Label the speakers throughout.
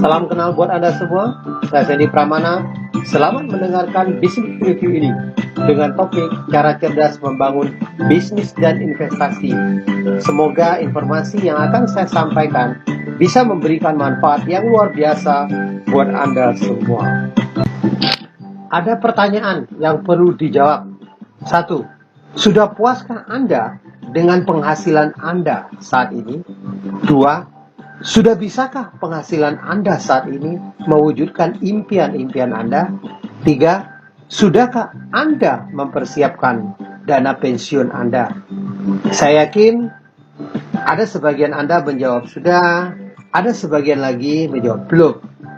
Speaker 1: Salam kenal buat Anda semua, saya Fendi Pramana. Selamat mendengarkan Bisnis Review ini dengan topik cara cerdas membangun bisnis dan investasi. Semoga informasi yang akan saya sampaikan bisa memberikan manfaat yang luar biasa buat Anda semua. Ada pertanyaan yang perlu dijawab. 1. Sudah puaskah Anda dengan penghasilan Anda saat ini? 2. Sudah bisakah penghasilan Anda saat ini mewujudkan impian-impian Anda? 3. Sudahkah Anda mempersiapkan dana pensiun Anda? Saya yakin ada sebagian Anda menjawab sudah, ada sebagian lagi menjawab belum.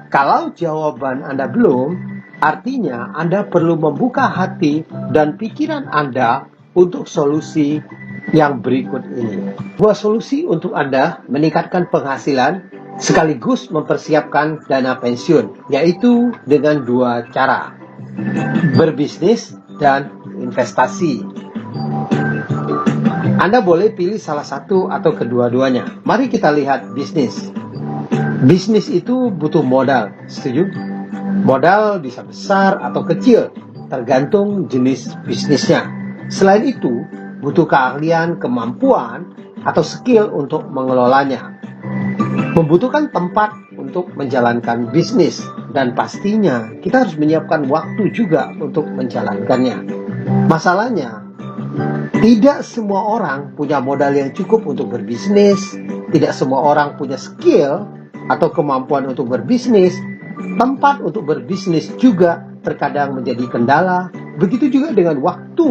Speaker 1: Kalau jawaban Anda belum, artinya Anda perlu membuka hati dan pikiran Anda untuk solusi yang berikut ini. Sebuah solusi untuk Anda meningkatkan penghasilan sekaligus mempersiapkan dana pensiun, yaitu dengan dua cara: berbisnis dan investasi. Anda boleh pilih salah satu atau kedua-duanya. Mari kita lihat bisnis. Bisnis itu butuh modal, setuju? Modal bisa besar atau kecil, tergantung jenis bisnisnya. Selain itu, butuh keahlian, kemampuan, atau skill untuk mengelolanya. Membutuhkan tempat untuk menjalankan bisnis, dan pastinya kita harus menyiapkan waktu juga untuk menjalankannya. Masalahnya, tidak semua orang punya modal yang cukup untuk berbisnis, tidak semua orang punya skill atau kemampuan untuk berbisnis. Tempat untuk berbisnis juga terkadang menjadi kendala. Begitu juga dengan waktu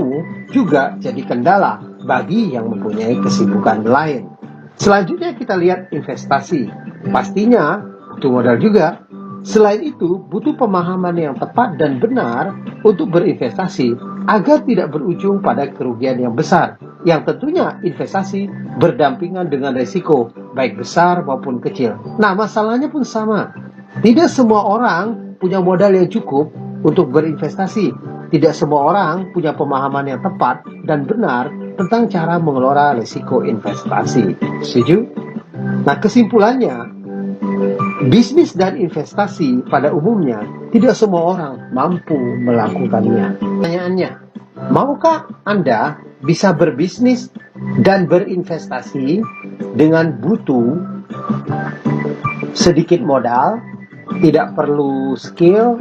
Speaker 1: juga jadi kendala bagi yang mempunyai kesibukan lain. Selanjutnya kita lihat investasi. Pastinya butuh modal juga. Selain itu, butuh pemahaman yang tepat dan benar untuk berinvestasi agar tidak berujung pada kerugian yang besar. Yang tentunya investasi berdampingan dengan resiko, baik besar maupun kecil. Nah, masalahnya pun sama. Tidak semua orang punya modal yang cukup untuk berinvestasi. Tidak semua orang punya pemahaman yang tepat dan benar tentang cara mengelola risiko investasi. Setuju? Nah, kesimpulannya, bisnis dan investasi pada umumnya tidak semua orang mampu melakukannya. Pertanyaannya, maukah Anda bisa berbisnis dan berinvestasi dengan butuh sedikit modal, tidak perlu skill,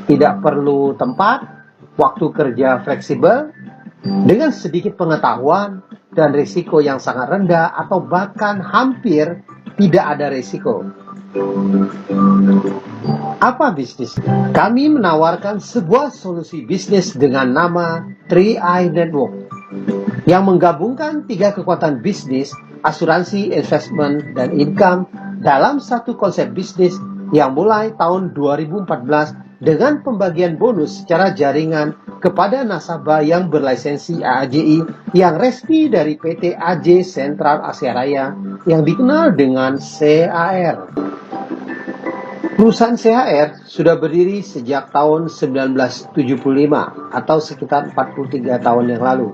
Speaker 1: tidak perlu tempat, waktu kerja fleksibel, dengan sedikit pengetahuan dan risiko yang sangat rendah atau bahkan hampir tidak ada risiko? Apa bisnis? Kami menawarkan sebuah solusi bisnis dengan nama 3i Network yang menggabungkan 3 kekuatan bisnis, asuransi, investment, dan income dalam satu konsep bisnis yang mulai tahun 2014 dengan pembagian bonus secara jaringan kepada nasabah yang berlisensi AAJI yang resmi dari PT AJ Sentral Asia Raya yang dikenal dengan CAR. Perusahaan CAR sudah berdiri sejak tahun 1975 atau sekitar 43 tahun yang lalu.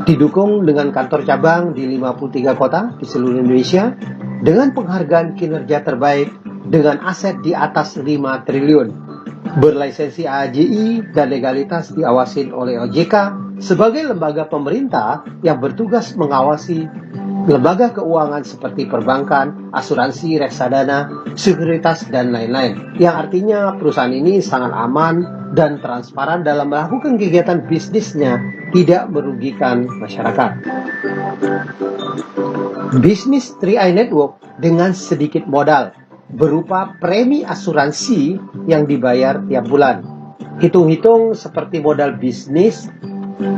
Speaker 1: Didukung dengan kantor cabang di 53 kota di seluruh Indonesia dengan penghargaan kinerja terbaik dengan aset di atas 5 triliun. Berlisensi AAJI dan legalitas diawasin oleh OJK sebagai lembaga pemerintah yang bertugas mengawasi lembaga keuangan seperti perbankan, asuransi, reksadana, sekuritas, dan lain-lain. Yang artinya perusahaan ini sangat aman dan transparan dalam melakukan kegiatan bisnisnya, tidak merugikan masyarakat. Bisnis 3i Network dengan sedikit modal berupa premi asuransi yang dibayar tiap bulan. Hitung-hitung seperti modal bisnis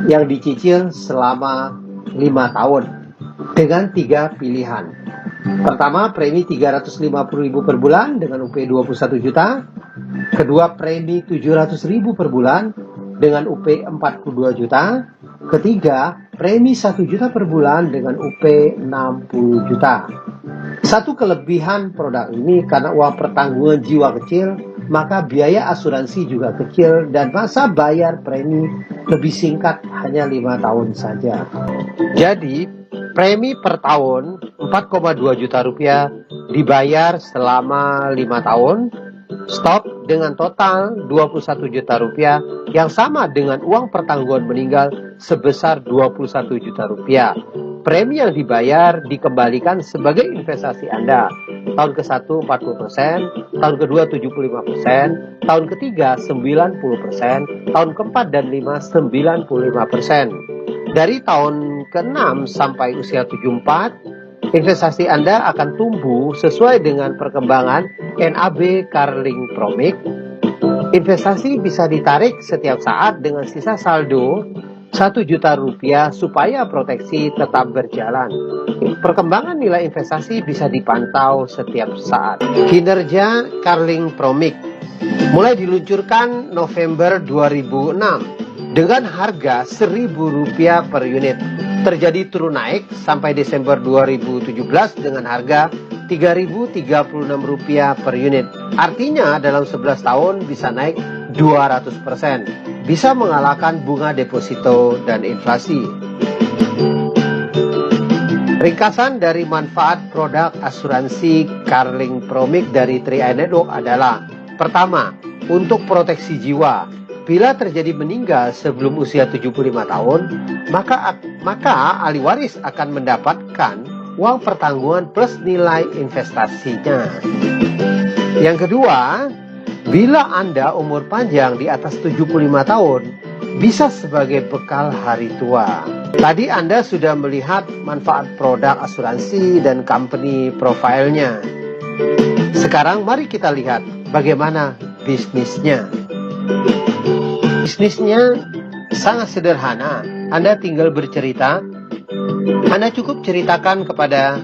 Speaker 1: yang dicicil selama 5 tahun dengan 3 pilihan. Pertama, premi 350.000 per bulan dengan UP 21 juta. Kedua, premi 700.000 per bulan dengan UP 42 juta. Ketiga, premi 1 juta per bulan dengan UP 60 juta. Satu kelebihan produk ini, karena uang pertanggungan jiwa kecil, maka biaya asuransi juga kecil dan masa bayar premi lebih singkat, hanya 5 tahun saja. Jadi, premi per tahun 4,2 juta rupiah dibayar selama 5 tahun, stop dengan total 21 juta rupiah yang sama dengan uang pertanggungan meninggal sebesar 21 juta rupiah. Premi yang dibayar dikembalikan sebagai investasi Anda. Tahun ke-1 40%, tahun kedua 75%, tahun ketiga 90%, tahun keempat dan 5 95%. Dari tahun ke-6 sampai usia 74, investasi Anda akan tumbuh sesuai dengan perkembangan NAB Carling Promic. Investasi bisa ditarik setiap saat dengan sisa saldo 1 juta rupiah supaya proteksi tetap berjalan. Perkembangan nilai investasi bisa dipantau setiap saat. Kinerja Carling Promic mulai diluncurkan November 2006 dengan harga Rp1.000 per unit. Terjadi turun naik sampai Desember 2017 dengan harga Rp3.036 per unit. Artinya dalam 11 tahun bisa naik 200%. Bisa mengalahkan bunga deposito dan inflasi. Ringkasan dari manfaat produk asuransi Carling Promic dari 3i Network adalah: pertama, untuk proteksi jiwa. Bila terjadi meninggal sebelum usia 75 tahun, maka ahli waris akan mendapatkan uang pertanggungan plus nilai investasinya. Yang kedua, bila Anda umur panjang di atas 75 tahun, bisa sebagai bekal hari tua. Tadi Anda sudah melihat manfaat produk asuransi dan company profile-nya. Sekarang mari kita lihat bagaimana bisnisnya. Bisnisnya sangat sederhana. Anda tinggal bercerita. Anda cukup ceritakan kepada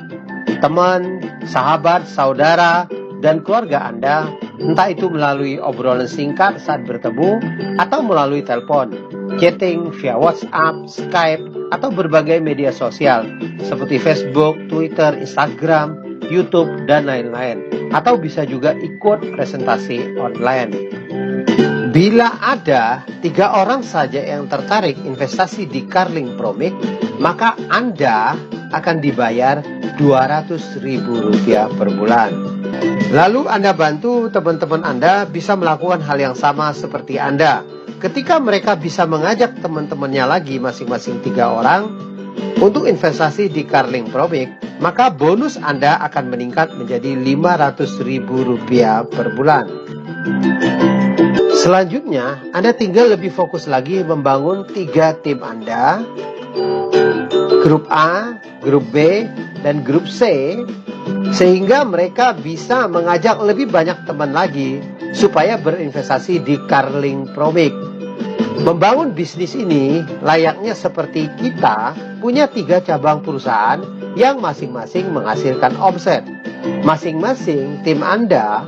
Speaker 1: teman, sahabat, saudara, dan keluarga Anda, entah itu melalui obrolan singkat saat bertemu, atau melalui telepon, chatting via WhatsApp, Skype, atau berbagai media sosial, seperti Facebook, Twitter, Instagram, YouTube, dan lain-lain. Atau bisa juga ikut presentasi online. Bila ada 3 orang saja yang tertarik investasi di Carling Promic, maka Anda akan dibayar Rp200.000 per bulan. Lalu Anda bantu teman-teman Anda bisa melakukan hal yang sama seperti Anda. Ketika mereka bisa mengajak teman-temannya lagi masing-masing 3 orang untuk investasi di Carling Promic, maka bonus Anda akan meningkat menjadi Rp500.000 per bulan. Selanjutnya, Anda tinggal lebih fokus lagi membangun 3 tim Anda, grup A, grup B, dan grup C, sehingga mereka bisa mengajak lebih banyak teman lagi supaya berinvestasi di Carling Promic. Membangun bisnis ini layaknya seperti kita punya 3 cabang perusahaan yang masing-masing menghasilkan omset. Masing-masing tim Anda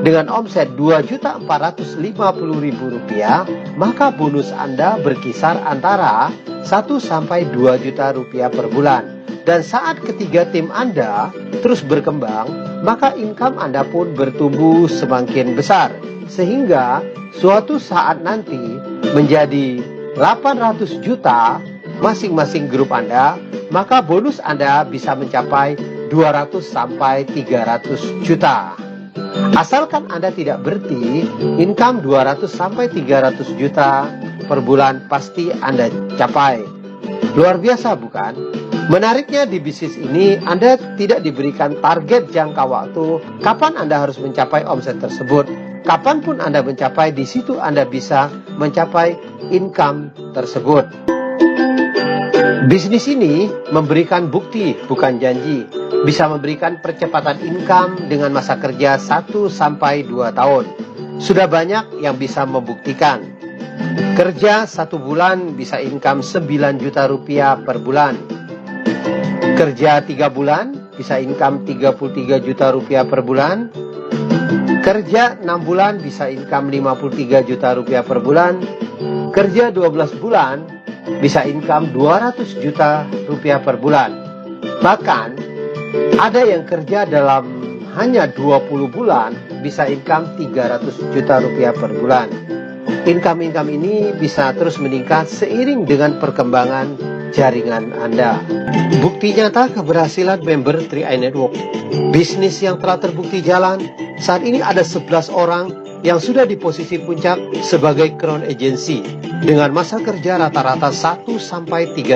Speaker 1: dengan omset Rp2.450.000, maka bonus Anda berkisar antara 1 sampai 2 juta rupiah per bulan. Dan saat ketiga tim Anda terus berkembang, maka income Anda pun bertumbuh semakin besar. Sehingga suatu saat nanti menjadi 800 juta masing-masing grup Anda, maka bonus Anda bisa mencapai 200 sampai 300 juta. Asalkan Anda tidak berhenti, income 200 sampai 300 juta per bulan pasti Anda capai. Luar biasa bukan? Menariknya di bisnis ini, Anda tidak diberikan target jangka waktu kapan Anda harus mencapai omset tersebut. Kapanpun Anda mencapai, di situ Anda bisa mencapai income tersebut. Bisnis ini memberikan bukti, bukan janji. Bisa memberikan percepatan income dengan masa kerja 1 sampai 2 tahun. Sudah banyak yang bisa membuktikan. Kerja 1 bulan bisa income 9 juta rupiah per bulan. Kerja 3 bulan bisa income 33 juta rupiah per bulan. Kerja 6 bulan bisa income 53 juta rupiah per bulan. Kerja 12 bulan bisa income 200 juta rupiah per bulan. Bahkan ada yang kerja dalam hanya 20 bulan bisa income 300 juta rupiah per bulan. Income-income ini bisa terus meningkat seiring dengan perkembangan jaringan Anda. Bukti nyata keberhasilan member 3i Network. Bisnis yang telah terbukti jalan, saat ini ada 11 orang yang sudah di posisi puncak sebagai crown agency dengan masa kerja rata-rata 1-3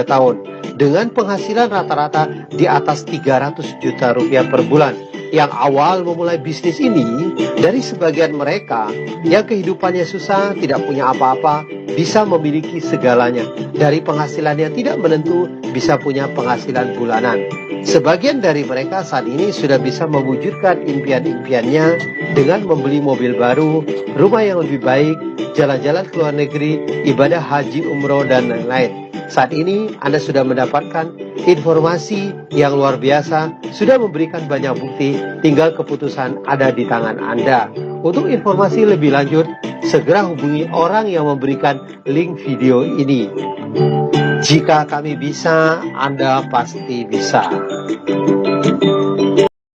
Speaker 1: tahun dengan penghasilan rata-rata di atas 300 juta rupiah per bulan. Yang awal memulai bisnis ini dari sebagian mereka yang kehidupannya susah, tidak punya apa-apa, bisa memiliki segalanya. Dari penghasilan yang tidak menentu, bisa punya penghasilan bulanan. Sebagian dari mereka saat ini sudah bisa mewujudkan impian-impiannya dengan membeli mobil baru, rumah yang lebih baik, jalan-jalan ke luar negeri, ibadah haji, umroh, dan lain-lain. Saat ini Anda sudah mendapatkan informasi yang luar biasa, sudah memberikan banyak bukti, tinggal keputusan ada di tangan Anda. Untuk informasi lebih lanjut, segera hubungi orang yang memberikan link video ini. Jika kami bisa, Anda pasti bisa.